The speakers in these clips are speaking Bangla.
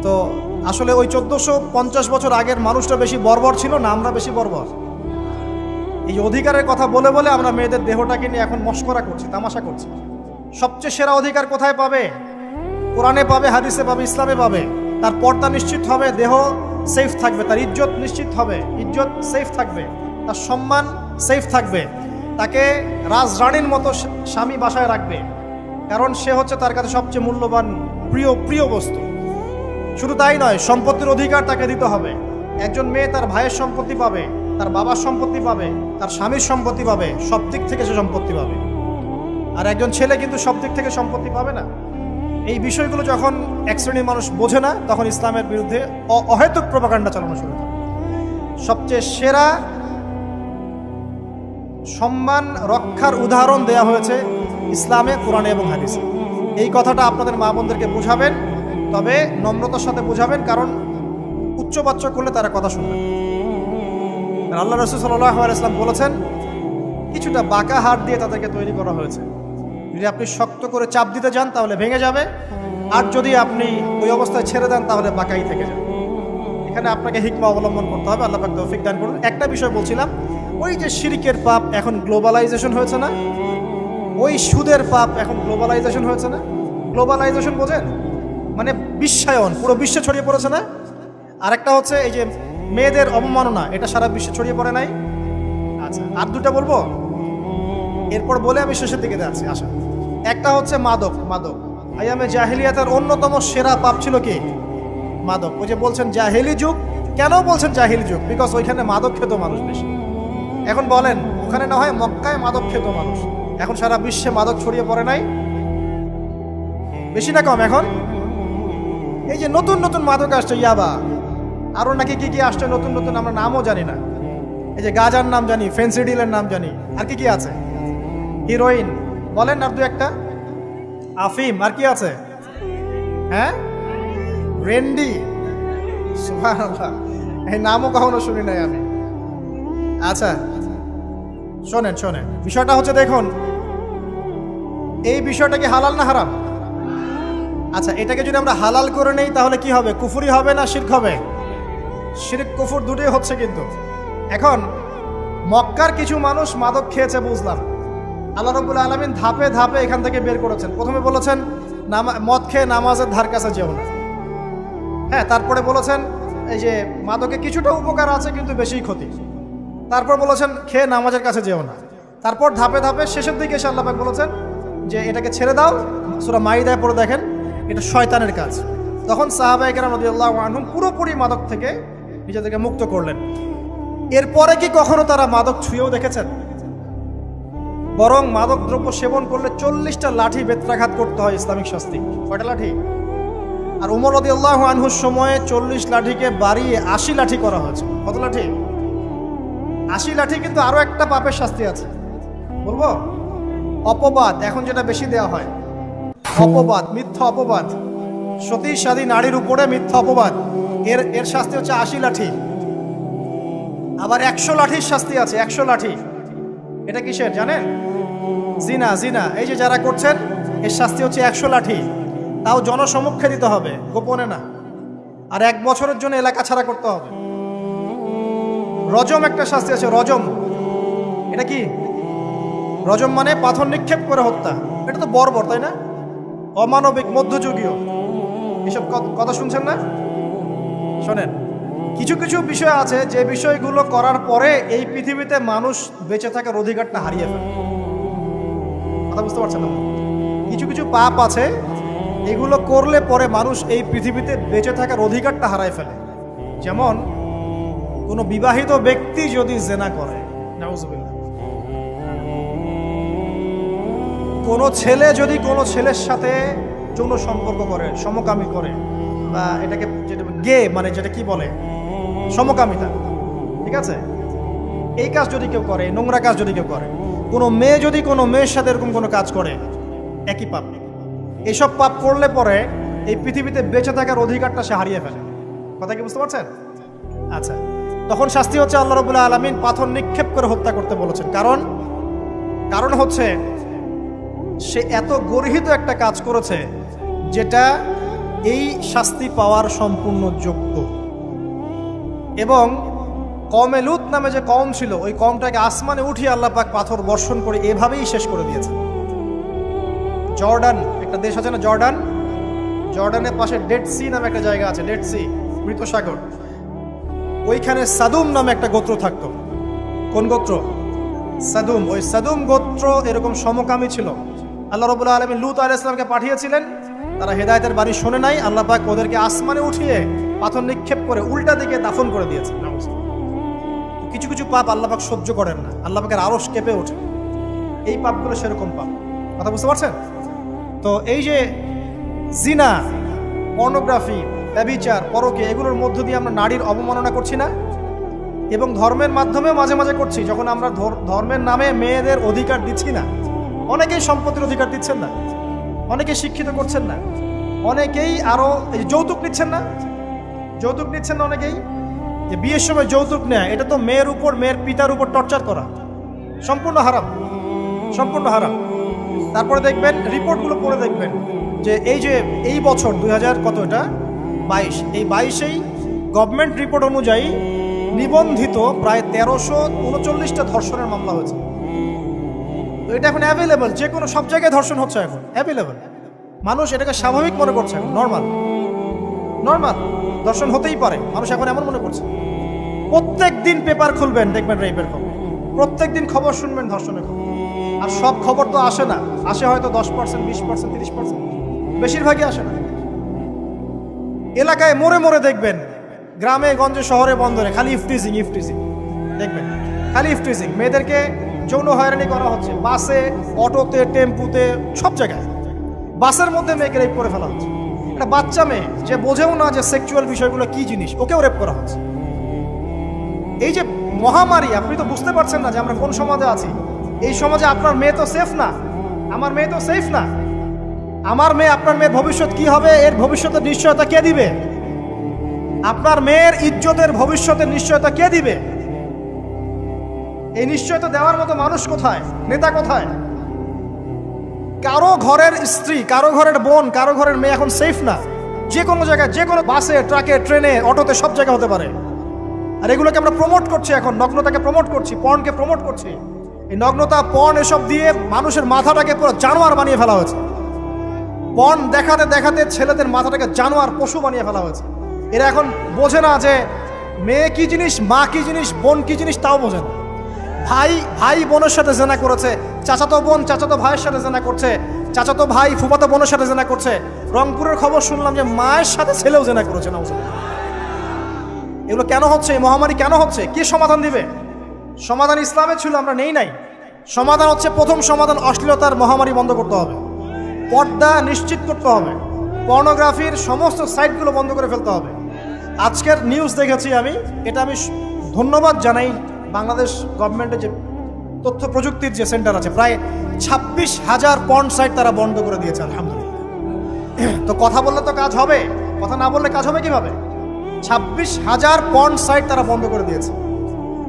তো আসলে ওই 1450 বছর আগের মানুষটা বেশি বর্বর ছিল না আমরা বেশি বর্বর? এই অধিকারের কথা বলে বলে আমরা মেয়েদের দেহটাকে নিয়ে এখন মস্করা করছি, তামাশা করছি। সবচেয়ে সেরা অধিকার কোথায় পাবে? কোরআনে পাবে, হাদিসে পাবে, ইসলামে পাবে। তার পর্দা নিশ্চিত হবে, দেহ সেফ থাকবে, তার ইজ্জত নিশ্চিত হবে, ইজ্জত সেফ থাকবে, তার সম্মান সেফ থাকবে, তাকে রাজরানীর মতো স্বামী বাসায় রাখবে, কারণ সে হচ্ছে তার কাছে সবচেয়ে মূল্যবান প্রিয় বস্তু। শুধু তাই নয়, সম্পত্তির অধিকার তাকে দিতে হবে। একজন মেয়ে তার ভাইয়ের সম্পত্তি পাবে, তার বাবার সম্পত্তি পাবে, তার স্বামীর সম্পত্তি পাবে, সব দিক থেকে সে সম্পত্তি পাবে। আর একজন ছেলে কিন্তু সব দিক থেকে সম্পত্তি পাবে না। এই বিষয়গুলো যখন এক শ্রেণীর মানুষ বোঝে না, তখন ইসলামের বিরুদ্ধে অহেতুক প্রপাগান্ডা চালানো শুরু করে। সবচেয়ে সেরা সম্মান রক্ষার উদাহরণ দেয়া হয়েছে ইসলামে, কোরআনে এবং হাদিসে। এই কথাটা আপনাদের মা বোনদেরকে বোঝাবেন, তবে নম্রতার সাথে বোঝাবেন, কারণ উচ্চবাচ্য করলে তারা কথা শুনবে। আল্লাহ রাসূল সাল্লাল্লাহু আলাইহি ওয়াসাল্লাম বলেছেন, কিছুটা বাঁকা হাড় দিয়ে তাদেরকে তৈরি করা হয়েছে। যদি আপনি শক্ত করে চাপ দিতে যান তাহলে ভেঙে যাবে, আর যদি আপনি ওই অবস্থায় ছেড়ে দেন তাহলে বাঁকাই থেকে যাবে। এখানে আপনাকে হিকমা অবলম্বন করতে হবে। আল্লাহ পাক তৌফিক দান করুন। একটা বিষয় বলছিলাম, ওই যে শিরকের পাপ এখন গ্লোবালাইজেশন হয়েছে না, ওই সুদের পাপ এখন গ্লোবালাইজেশন হয়েছে না। গ্লোবালাইজেশন বোঝেন? মানে বিশ্বায়ন, পুরো বিশ্বে ছড়িয়ে পড়েছে না। আরেকটা হচ্ছে এই যে মেয়েদের অবমাননা, এটা সারা বিশ্বে ছড়িয়ে পড়ে নাই? আচ্ছা, আর দুটা বলবো, এরপর বলে আমি শেষের দিকে যাচ্ছি। আসা, একটা হচ্ছে মাদক। আইয়ামে জাহিলিয়াতের অন্যতম সেরা পাপ ছিল কি? মাদক। ওই যে বলছেন জাহিলি যুগ, কেন বলছেন জাহিলি যুগ? বিকজ ওইখানে মাদক খেত মানুষ বেশি। এখন বলেন, ওখানে না হয় মক্কায় মাদক খেত মানুষ, এখন সারা বিশ্বে মাদক ছড়িয়ে পড়ে নাই? বেশি না কম? এখন এই যে নতুন নতুন মাদক আসছে, ইয়াবা, আরো নাকি কি কি আসছে নতুন নতুন, আমরা নামও জানি না। এই যে গাজার নাম জানি, ফেন্সিডিলের নাম জানি, আর কি কি আছে? হিরোইন বলেন, আর দু একটা, আফিম, আর কি আছে? হ্যাঁ, রেন্ডি, সুবহানাল্লাহ, এই নামও কখনো শুনি নাই আমি। আচ্ছা শোনেন, বিষয়টা হচ্ছে, দেখুন এই বিষয়টা কি হালাল না হারাম? আচ্ছা, এটাকে যদি আমরা হালাল করে নেই তাহলে কি হবে? কুফরি হবে না শিরক হবে? শিরক কুফর দুটোই হচ্ছে। কিন্তু এখন মক্কার কিছু মানুষ মাদক খেয়েছে বুঝলাম, আল্লাহ রাব্বুল আলামিন ধাপে ধাপে এখান থেকে বের করেছেন। প্রথমে বলেছেন মদ খেয়ে নামাজের ধার কাছে যেও না। হ্যাঁ, তারপরে বলেছেন এই যে মাদকে কিছুটা উপকার আছে কিন্তু বেশি ক্ষতি। তারপর বলেছেন খেয়ে নামাজের কাছে যেও না। তারপর ধাপে ধাপে শেষের দিকে এসে আল্লাহ পাক বলেছেন যে এটাকে ছেড়ে দাও। সূরা মাইদায় পড়ে দেখেন, এটা শয়তানের কাজ। তখন সাহাবায়ে কেরাম রাদিয়াল্লাহু আনহুম পুরোপুরি মাদক থেকে নিজেদেরকে মুক্ত করলেন। এরপরে কি কখনো তারা মাদক ছুঁয়েও দেখেছেন? বরং মাদক দ্রব্য সেবন করলে 40টা লাঠি বেত্রাঘাত করতে হয়, ইসলামিক শাস্তি। কয়টা লাঠি? আর উমর রাদিয়াল্লাহু আনহুর সময়ে 40 লাঠিকে বাড়িয়ে 80 লাঠি করা হয়েছে। কত লাঠি? 80 লাঠি। কিন্তু আরো একটা পাপের শাস্তি আছে, বলবো? অপবাদ, এখন যেটা বেশি দেওয়া হয়, অপবাদ, মিথ্যা অপবাদ, সতী নারীর উপরে মিথ্যা অপবাদ, এর শাস্তি হচ্ছে 80 লাঠি। আবার 100 লাঠির শাস্তি আছে, 100 লাঠি। এটা কিসের জানেন? জিনা। এই যে যারা করছেন, এর শাস্তি হচ্ছে 100 লাঠি। তাও জনসমক্ষে দিতে হবে, গোপনে না। আর 1 বছরের জন্য এলাকা ছাড়া করতে হবে। রজম একটা শাস্তি আছে, রজম। এটা কি? রজম মানে পাথর নিক্ষেপ করে হত্যা। এটা তো বর্বর, তাই না? অমানবিক, মধ্যযুগীয়। এসব কথা শুনছেন না? শোনেন, কিছু কিছু বিষয় আছে যে বিষয়গুলো করার পরে এই পৃথিবীতে মানুষ বেঁচে থাকার অধিকারটা হারিয়ে ফেলে। কথা বুঝতে পারছেন না? কিছু কিছু পাপ আছে, এগুলো করলে পরে মানুষ এই পৃথিবীতে বেঁচে থাকার অধিকারটা হারায় ফেলে। যেমন কোনো বিবাহিত ব্যক্তি যদি জেনা করে, নাউজুবিল্লাহ, কোনো ছেলে যদি কোনো ছেলের সাথে যৌন সম্পর্ক করে, সমকামী করে, বা এটাকে যেটা গে মানে যেটা কি বলে, সমকামিতা, ঠিক আছে, এই কাজ যদি কেউ করে, নোংরা কাজ যদি কেউ করে, কোনো মেয়ে যদি কোনো মেয়ের সাথে এরকম কোনো কাজ করে, একই পাপ। এইসব পাপ করলে পরে এই পৃথিবীতে বেঁচে থাকার অধিকারটা সে হারিয়ে ফেলে। কথা কি বুঝতে পারছেন? আচ্ছা, তখন শাস্তি হচ্ছে আল্লাহ রাব্বুল আলামিন পাথর নিক্ষেপ করে হত্যা করতে বলেছেন। কারণ হচ্ছে সে এত গর্হিত একটা কাজ করেছে যেটা এই শাস্তি পাওয়ার সম্পূর্ণ যোগ্য। এবং কওমে লূত নামে যে কওম ছিল, ওই কওমটাকে আসমানে উঠিয়ে আল্লাহ পাক পাথর বর্ষণ করে এভাবেই শেষ করে দিয়েছে। জর্ডান একটা দেশ আছে না, জর্ডান, জর্ডানের পাশে ডেড সি নামে একটা জায়গা আছে, ডেড সি, মৃত সাগর। ওইখানে সাদুম নামে একটা গোত্র থাকতো। কোন গোত্র? সাদুম। ওই সাদুম গোত্র এরকম সমকামী ছিল। আল্লাহ রাব্বুল আলামিন লূত আলাইহিস সালামকে পাঠিয়েছিলেন, তারা হেদায়েতের বাণী শোনে নাই। আল্লাহ পাক ওদেরকে আসমানে উঠিয়ে পাথর নিক্ষেপ করে উল্টা দিকে দাফন করে দিয়েছে। কিছু কিছু পাপ আল্লাহ পাক সহ্য করেন না, আল্লাহ পাকের আরশ কেঁপে ওঠে। এই পাপগুলো সেরকম পাপ। কথা বুঝতে পারছেন তো? এই যে জিনা, পর্নোগ্রাফি, ব্যভিচার, পরকে, এগুলোর মধ্য দিয়ে আমরা নারীর অবমাননা করছি না? এবং ধর্মের মাধ্যমেও মাঝে মাঝে করছি, যখন আমরা ধর্মের নামে মেয়েদের অধিকার দিচ্ছি না। অনেকেই সম্পত্তির অধিকার দিচ্ছেন না, অনেকেই শিক্ষিত করছেন না, অনেকেই আরো যৌতুক নিচ্ছেন না, যৌতুক নিচ্ছেন না অনেকেই। যে বিয়ের সময় যৌতুক নেয়, এটা তো মেয়ের উপর, মেয়ের পিতার উপর টর্চার করা, সম্পূর্ণ হারাম, সম্পূর্ণ হারাম। তারপরে দেখবেন, রিপোর্টগুলো পড়ে দেখবেন যে এই বছর 2000 কত, এটা 22, এই 22-এই গভর্নমেন্ট রিপোর্ট অনুযায়ী নিবন্ধিত প্রায় 1339টা ধর্ষণের মামলা হয়েছে। তো এটা এখন অ্যাভেলেবল, যে কোনো সব জায়গায় ধর্ষণ হচ্ছে, এখন অ্যাভেলেবল। মানুষ এটাকে স্বাভাবিক মনে করছে, নর্মাল, নর্মাল ধর্ষণ হতেই পারে, মানুষ এখন এমন মনে করছে। প্রত্যেক দিন পেপার খুলবেন, দেখবেন রেপের খবর, প্রত্যেক দিন খবর শুনবেন ধর্ষণের খবর। আর সব খবর তো আসে না, আসে হয়তো 10%, 20%, 30%, বেশিরভাগই আসে না। এলাকায় মোড়ে মোড়ে দেখবেন, গ্রামে গঞ্জে শহরে বন্দরে খালি ইফটিজিং, ইফটিজিং দেখবেন, খালি ইফটিজিং। মেয়েদেরকে যৌন হয়রানি করা হচ্ছে, বাসে, অটোতে, টেম্পুতে, সব জায়গায়। বাসের মধ্যে মেয়েকে রেপ করে ফেলা হচ্ছে। একটা বাচ্চা মেয়ে যে বোঝেও না যে সেক্সুয়াল বিষয়গুলো কি জিনিস, ওকেও রেপ করা হচ্ছে। এই যে মহামারী, আপনি তো বুঝতে পারছেন না যে আমরা কোন সমাজে আছি। এই সমাজে আপনার মেয়ে তো সেফ না, আমার মেয়ে তো সেফ না। আমার মেয়ে, আপনার মেয়ের ভবিষ্যৎ কি হবে, এর ভবিষ্যতের নিশ্চয়তা কে দিবে? আপনার মেয়ের ইজ্জতের ভবিষ্যতের নিশ্চয়তা কে দিবে? এই নিশ্চয়তা দেওয়ার মতো মানুষ কোথায়, নেতা কোথায়? কারো ঘরের স্ত্রী, কারো ঘরের বোন, কারো ঘরের মেয়ে এখন সেফ না। যে কোনো জায়গায়, যে কোনো বাসে, ট্রাকে, ট্রেনে, অটোতে, সব জায়গায় হতে পারে। আর এগুলোকে আমরা প্রমোট করছি, এখন নগ্নতাকে প্রমোট করছি, পর্নকে প্রমোট করছি। এই নগ্নতা, পর্ন, এসব দিয়ে মানুষের মাথাটাকে পুরো জানোয়ার বানিয়ে ফেলা হয়েছে। পর্ন দেখাতে দেখাতে ছেলেদের মাথাটাকে জানোয়ার, পশু বানিয়ে ফেলা হয়েছে। এরা এখন বোঝে না যে মেয়ে কি জিনিস, মা কি জিনিস, বোন কি জিনিস, তাও বোঝে না। ভাই বোনের সাথে জেনা করেছে, চাচাতো বোন চাচাতো ভাইয়ের সাথে জেনা করছে, চাচাতো ভাই ফুফাতো বোনের সাথে জেনা করছে। রংপুরের খবর শুনলাম যে মায়ের সাথে ছেলেও জেনা করেছে। না, এগুলো কেন হচ্ছে? এই মহামারী কেন হচ্ছে? কি সমাধান দিবে? সমাধান ইসলামে ছিল, আমরা নেই নাই। সমাধান হচ্ছে, প্রথম সমাধান অশ্লীলতার মহামারী বন্ধ করতে হবে, পর্দা নিশ্চিত করতে হবে, পর্নোগ্রাফির সমস্ত সাইটগুলো বন্ধ করে ফেলতে হবে। আজকের নিউজ দেখেছি আমি, এটা আমি ধন্যবাদ জানাই বাংলাদেশ গভর্নমেন্টের যে তথ্য প্রযুক্তির যে সেন্টার আছে, প্রায় 26,000 পর্ন সাইট তারা বন্ধ করে দিয়েছে, আলহামদুলিল্লাহ। তো কথা বললে তো কাজ হবে, কথা না বললে কাজ হবে কিভাবে? 26,000 পর্ন সাইট তারা বন্ধ করে দিয়েছে।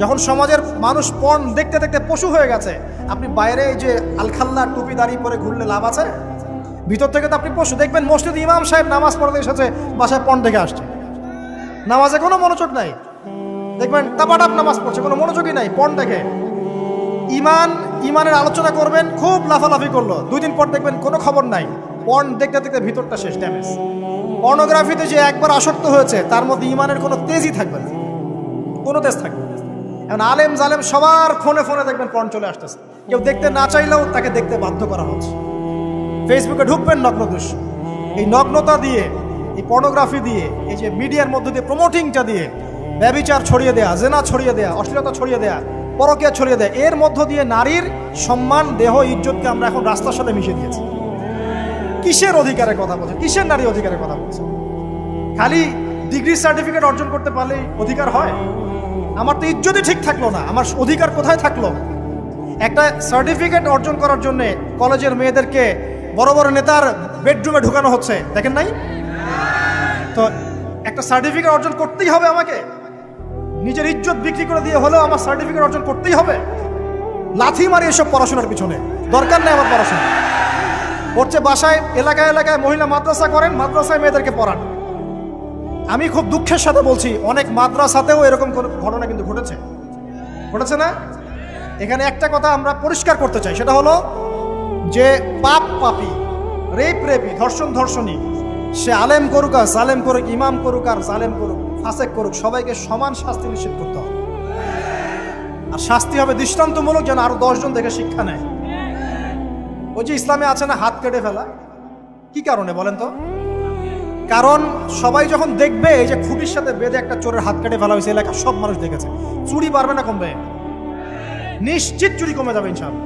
যখন সমাজের মানুষ পর্ন দেখতে দেখতে পশু হয়ে গেছে, আপনি বাইরে এই যে আলখাল্লা টুপি দাঁড়িয়ে পরে ঘুরলে লাভ আছে? ভিতর থেকে তো আপনি পশু। দেখবেন মসজিদ ইমাম সাহেব নামাজ পড়তে এসেছে, বাসায় পর্ন দেখে আসছে, নামাজে কোনো মনোযোগ নাই। দেখবেন টাপাটাপ নামাজ পড়ছে, কোনো মনোযোগই নাই, পর্ন দেখে। ইমানের আলোচনা করবেন, খুব লাফালাফি করলো, 2 দিন পর দেখবেন কোনো খবর নাই, পর্ন দেখতে দেখতে ভিতরটা শেষ, ড্যামেজ। পর্নোগ্রাফিতে যে একবার আসক্ত হয়েছে, তার মধ্যে ইমানের কোনো তেজই থাকবে না, কোনো তেজ থাকবে না। এখন আলেম জালেম সবার ফোনে ফোনে দেখবেন পর্ন চলে আসতেছে, কেউ দেখতে না চাইলেও তাকে দেখতে বাধ্য করা হচ্ছে। ফেসবুকে ঢুকবেন, নগ্ন দৃশ্য। এই নগ্নতা দিয়ে, এই পর্নোগ্রাফি দিয়ে, এই যে মিডিয়ার মধ্যে দিয়ে প্রমোটিংটা দিয়ে ব্যভিচার ছড়িয়ে দেয়া, জেনা ছড়িয়ে দেয়া, অশ্লীলতা ছড়িয়ে দেয়া, পরকীয়া ছড়িয়ে দেয়া, এর মধ্য দিয়ে নারীর সম্মান, দেহ, ইজ্জতকে আমরা এখন রাস্তার সাথে মিশিয়ে দিয়েছি। কিসের অধিকারের কথা বলছে? কিসের নারী অধিকারের কথা বলছে? খালি ডিগ্রি সার্টিফিকেট অর্জন করতে পারলেই অধিকার হয়? আমার তো ইজ্জতই ঠিক থাকলো না, আমার অধিকার কোথায় থাকলো? একটা সার্টিফিকেট অর্জন করার জন্য কলেজের মেয়েদেরকে বড় বড় নেতার বেডরুমে ঢুকানো হচ্ছে, দেখেন নাই? তো একটা সার্টিফিকেট অর্জন করতেই হবে আমাকে, নিজের ইজ্জত বিক্রি করে দিয়ে হলেও আমার সার্টিফিকেট অর্জন করতেই হবে। লাথি মারি এসব পড়াশোনার পিছনে, দরকার নেই আমার পড়াশোনা। হচ্ছে বাসায় এলাকায় এলাকায় মহিলা মাদ্রাসা করেন, মাদ্রাসায় মেয়েদেরকে পড়ান। আমি খুব দুঃখের সাথে বলছি, অনেক মাদ্রাসাতেও এরকম ঘটনা কিন্তু ঘটেছে না? এখানে একটা কথা আমরা পরিষ্কার করতে চাই, সেটা হলো যে পাপী, রেপী, ধর্ষণী, সে আলেম করুক আর জালেম করুক, ইমাম করুক আর জালেম করুক, ফাসেক করুক, সবাইকে সমান শাস্তি নিশ্চিত করতে হবে। আর শাস্তি হবে দৃষ্টান্তমূলক, যেন আরো 10 জন দেখে শিক্ষা নেয়। ওই যে ইসলামে আছে না হাত কেটে ফেলা, কি কারণে বলেন তো? কারণ সবাই যখন দেখবে এই যে খুঁটির সাথে বেঁধে একটা চোরের হাত কেটে ফেলা হয়েছে, এলাকার সব মানুষ দেখেছে, চুরি বাড়বে না কমবে? নিশ্চিত চুরি কমে যাবে ইনশাআল্লাহ।